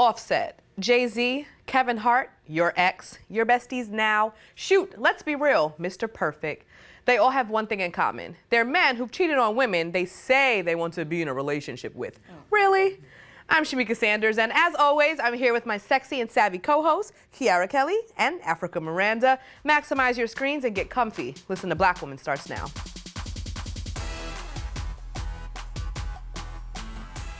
Offset, Jay-Z, Kevin Hart, your ex, your besties now. Shoot, let's be real, Mr. Perfect. They all have one thing in common. They're men who've cheated on women they say they want to be in a relationship with. Really? I'm Shamika Sanders, and as always, I'm here with my sexy and savvy co-hosts, Kiara Kelly and Africa Miranda. Maximize your screens and get comfy. Listen to Black Woman starts now.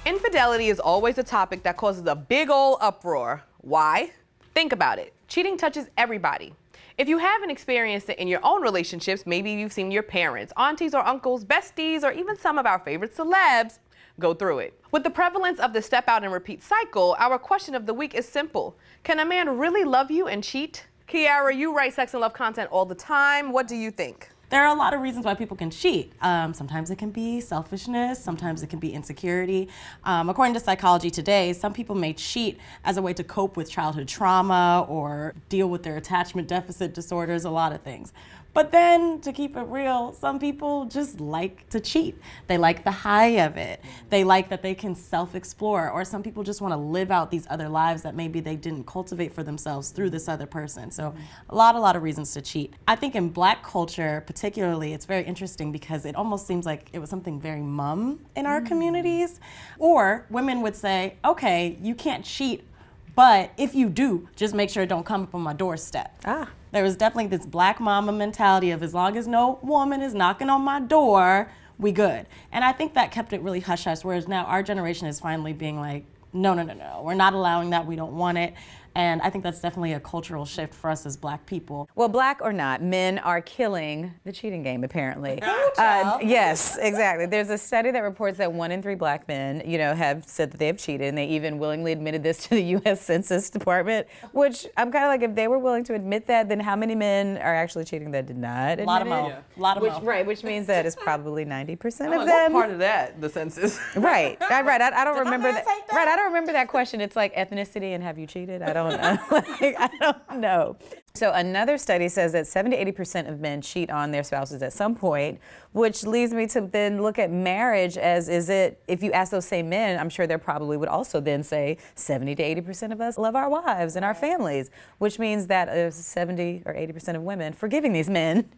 Infidelity is always a topic that causes a big ol' uproar. Why? Think about it. Cheating touches everybody. If you haven't experienced it in your own relationships, maybe you've seen your parents, aunties or uncles, besties, or even some of our favorite celebs go through it. With the prevalence of the step out and repeat cycle, our question of the week is simple. Can a man really love you and cheat? Kiara, you write sex and love content all the time. What do you think? There are a lot of reasons why people can cheat. Sometimes it can be selfishness, sometimes it can be insecurity. According to Psychology Today, some people may cheat as a way to cope with childhood trauma or deal with their attachment deficit disorders, a lot of things. But then, to keep it real, some people just like to cheat. They like the high of it. They like that they can self-explore, or some people just want to live out these other lives that maybe they didn't cultivate for themselves through this other person. So a lot of reasons to cheat. I think in Black culture, particularly, it's very interesting because it almost seems like it was something very mum in our communities. Or women would say, okay, you can't cheat, but if you do, just make sure it don't come up on my doorstep. There was definitely this Black mama mentality of as long as no woman is knocking on my door, we good. And I think that kept it really hush-hush, whereas now our generation is finally being like, no, we're not allowing that, we don't want it. And I think that's definitely a cultural shift for us as Black people. Well, Black or not, men are killing the cheating game, apparently. Yes, exactly. There's a study that reports that 1 in 3 Black men, have said that they have cheated, and they even willingly admitted this to the U.S. Census Department, which I'm kind of like, if they were willing to admit that, then how many men are actually cheating that did not admit A lot of it? them. A lot of them. Right, which means that it's probably 90% of What them. part of that, the census? Right. I don't remember that. take that? Right, I don't remember that question. It's like ethnicity and have you cheated? I don't know. So another study says that 70 to 80% of men cheat on their spouses at some point, which leads me to then look at marriage as if you ask those same men, I'm sure they probably would also then say 70 to 80% of us love our wives and our families, which means that 70 or 80% of women forgiving these men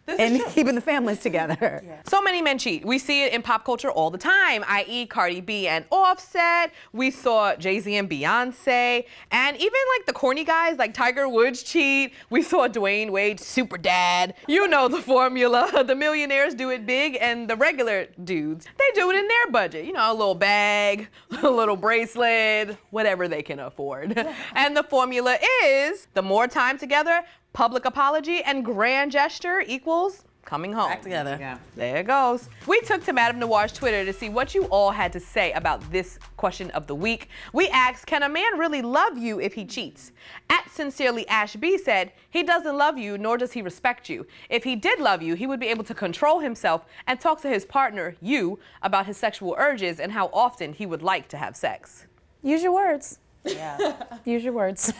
and keeping the families together. So many men cheat. We see it in pop culture all the time, i.e. Cardi B and Offset. We saw Jay-Z and Beyonce. And even like the corny guys like Tiger Woods cheat. We saw Dwayne Wade, super dad. You know the formula. The millionaires do it big and the regular dudes, they do it in their budget. A little bag, a little bracelet, whatever they can afford. And the formula is the more time together, public apology, and grand gesture equals coming home. Back together. Yeah. There it goes. We took to Madame Noir's Twitter to see what you all had to say about this question of the week. We asked, can a man really love you if he cheats? @Sincerely Ash B said, he doesn't love you, nor does he respect you. If he did love you, he would be able to control himself and talk to his partner, you, about his sexual urges and how often he would like to have sex. Use your words. Yeah. Use your words.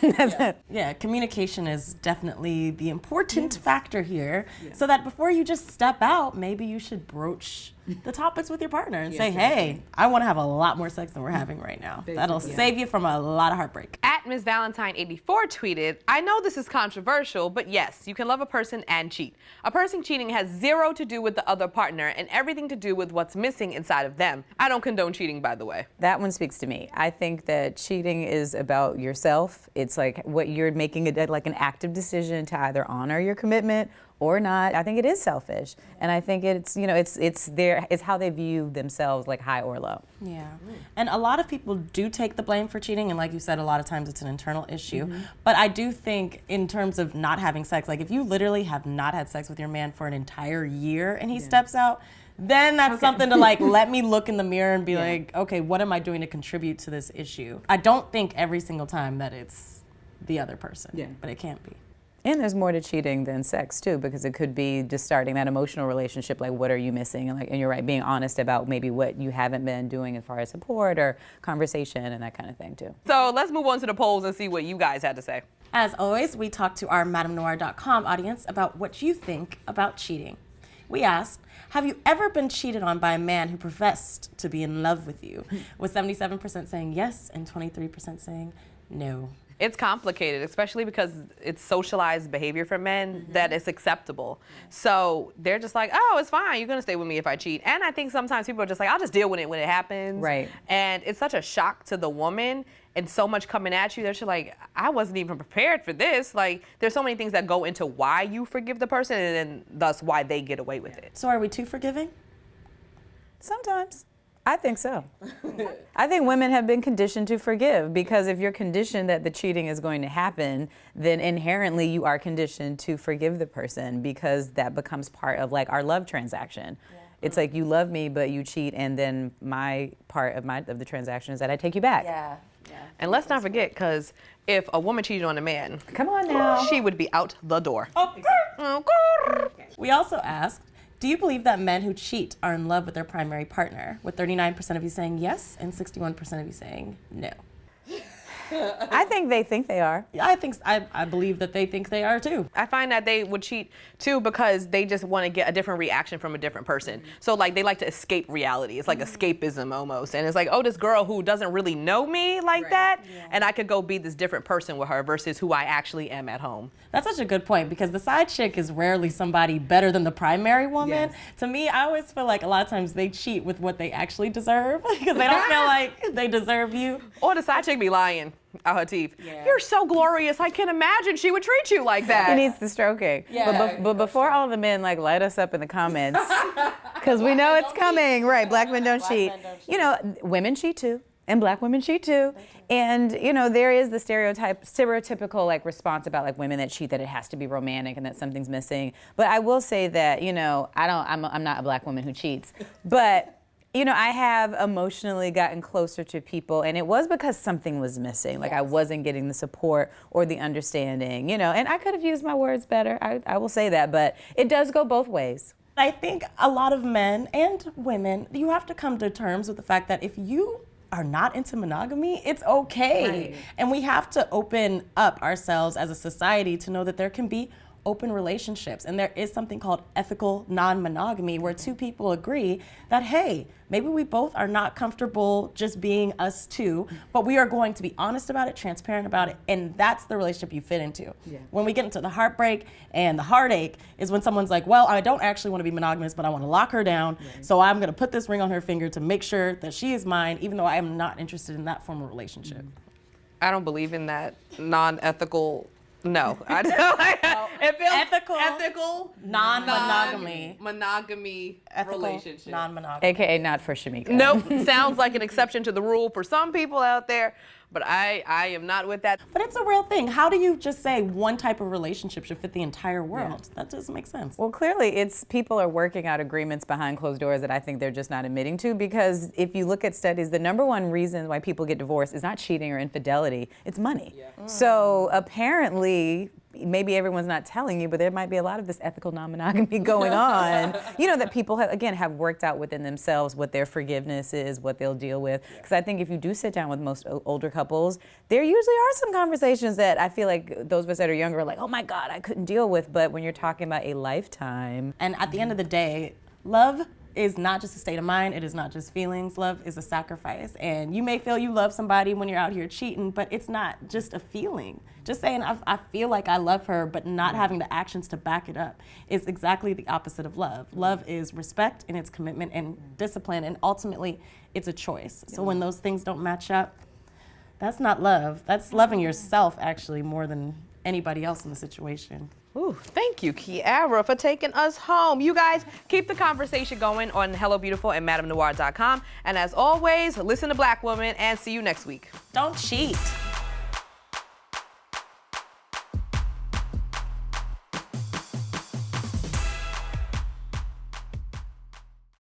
Yeah, communication is definitely the important factor here. So that before you just step out, maybe you should broach the topics with your partner and say, hey, I want to have a lot more sex than we're having right now. That'll save you from a lot of heartbreak. @MsValentine84 tweeted, I know this is controversial, but yes, you can love a person and cheat. A person cheating has zero to do with the other partner and everything to do with what's missing inside of them. I don't condone cheating, by the way. That one speaks to me. I think that cheating is about yourself. It's like what you're making like an active decision to either honor your commitment or not. I think it is selfish. And I think it's it's how they view themselves, like high or low. Yeah. And a lot of people do take the blame for cheating, and like you said, a lot of times it's an internal issue. But I do think in terms of not having sex, like if you literally have not had sex with your man for an entire year and he steps out, then that's something to like, let me look in the mirror and be like, okay, what am I doing to contribute to this issue? I don't think every single time that it's the other person, but it can't be. And there's more to cheating than sex too, because it could be just starting that emotional relationship, like what are you missing? And you're right, being honest about maybe what you haven't been doing as far as support or conversation and that kind of thing too. So let's move on to the polls and see what you guys had to say. As always, we talk to our MadameNoir.com audience about what you think about cheating. We asked, have you ever been cheated on by a man who professed to be in love with you? With 77% saying yes and 23% saying no. It's complicated, especially because it's socialized behavior for men that it's acceptable. So they're just like, oh, it's fine. You're gonna stay with me if I cheat. And I think sometimes people are just like, I'll just deal with it when it happens. Right. And it's such a shock to the woman and so much coming at you that you're like, I wasn't even prepared for this. Like, there's so many things that go into why you forgive the person and then thus why they get away with it. So are we too forgiving? Sometimes. I think so. I think women have been conditioned to forgive, because if you're conditioned that the cheating is going to happen, then inherently you are conditioned to forgive the person, because that becomes part of like our love transaction. Yeah. It's like, you love me, but you cheat, and then my part of the transaction is that I take you back. Yeah. And let's not forget, because if a woman cheated on a man, come on now, she would be out the door. We also asked, do you believe that men who cheat are in love with their primary partner? With 39% of you saying yes and 61% of you saying no. I think they are. I believe that they think they are too. I find that they would cheat too because they just want to get a different reaction from a different person. So like they like to escape reality. It's like escapism almost. And it's like, oh, this girl who doesn't really know me like that, and I could go be this different person with her versus who I actually am at home. That's such a good point, because the side chick is rarely somebody better than the primary woman. Yes. To me, I always feel like a lot of times they cheat with what they actually deserve, because they don't feel like they deserve you. Or the side chick be lying out her teeth. Yeah. You're so glorious. I can't imagine she would treat you like that. He needs the stroking. Yeah. But before all the men like light us up in the comments, because we know it's coming. Right, black men don't cheat. You know, women cheat too. And black women cheat too. And you know, there is the stereotypical like response about like women that cheat, that it has to be romantic and that something's missing. But I will say that, you know, I'm not a black woman who cheats. But you know, I have emotionally gotten closer to people, and it was because something was missing. Like I wasn't getting the support or the understanding, you know, and I could have used my words better. I will say that, but it does go both ways. I think a lot of men and women, you have to come to terms with the fact that if you are not into monogamy, it's okay. Right. And we have to open up ourselves as a society to know that there can be open relationships, and there is something called ethical non-monogamy, where two people agree that, hey, maybe we both are not comfortable just being us two, but we are going to be honest about it, transparent about it, and that's the relationship you fit into. Yeah. When we get into the heartbreak and the heartache is when someone's like, well, I don't actually want to be monogamous, but I want to lock her down, so I'm going to put this ring on her finger to make sure that she is mine, even though I am not interested in that form of relationship. I don't believe in that non-ethical. No, I don't. It feels ethical non-monogamy. Monogamy Ethical relationship. non-monogamy. AKA not for Shamika. Nope. Sounds like an exception to the rule for some people out there, but I am not with that. But it's a real thing. How do you just say one type of relationship should fit the entire world? That doesn't make sense. Well, clearly it's people are working out agreements behind closed doors that I think they're just not admitting to, because if you look at studies, the number one reason why people get divorced is not cheating or infidelity, it's money. Yeah. So apparently, maybe everyone's not telling you, but there might be a lot of this ethical non-monogamy going on. You know, that people have worked out within themselves what their forgiveness is, what they'll deal with. Because I think if you do sit down with most older couples, there usually are some conversations that I feel like those of us that are younger are like, oh my God, I couldn't deal with. But when you're talking about a lifetime. And at the end of the day, love is not just a state of mind, it is not just feelings. Love is a sacrifice. And you may feel you love somebody when you're out here cheating, but it's not just a feeling. Just saying I feel like I love her, but not having the actions to back it up is exactly the opposite of love. Love is respect, and it's commitment and discipline, and ultimately it's a choice. So when those things don't match up, that's not love. That's loving yourself actually more than anybody else in the situation. Ooh, thank you, Kiara, for taking us home. You guys, keep the conversation going on Hello Beautiful and MadameNoire.com. And as always, listen to Black Woman, and see you next week. Don't cheat.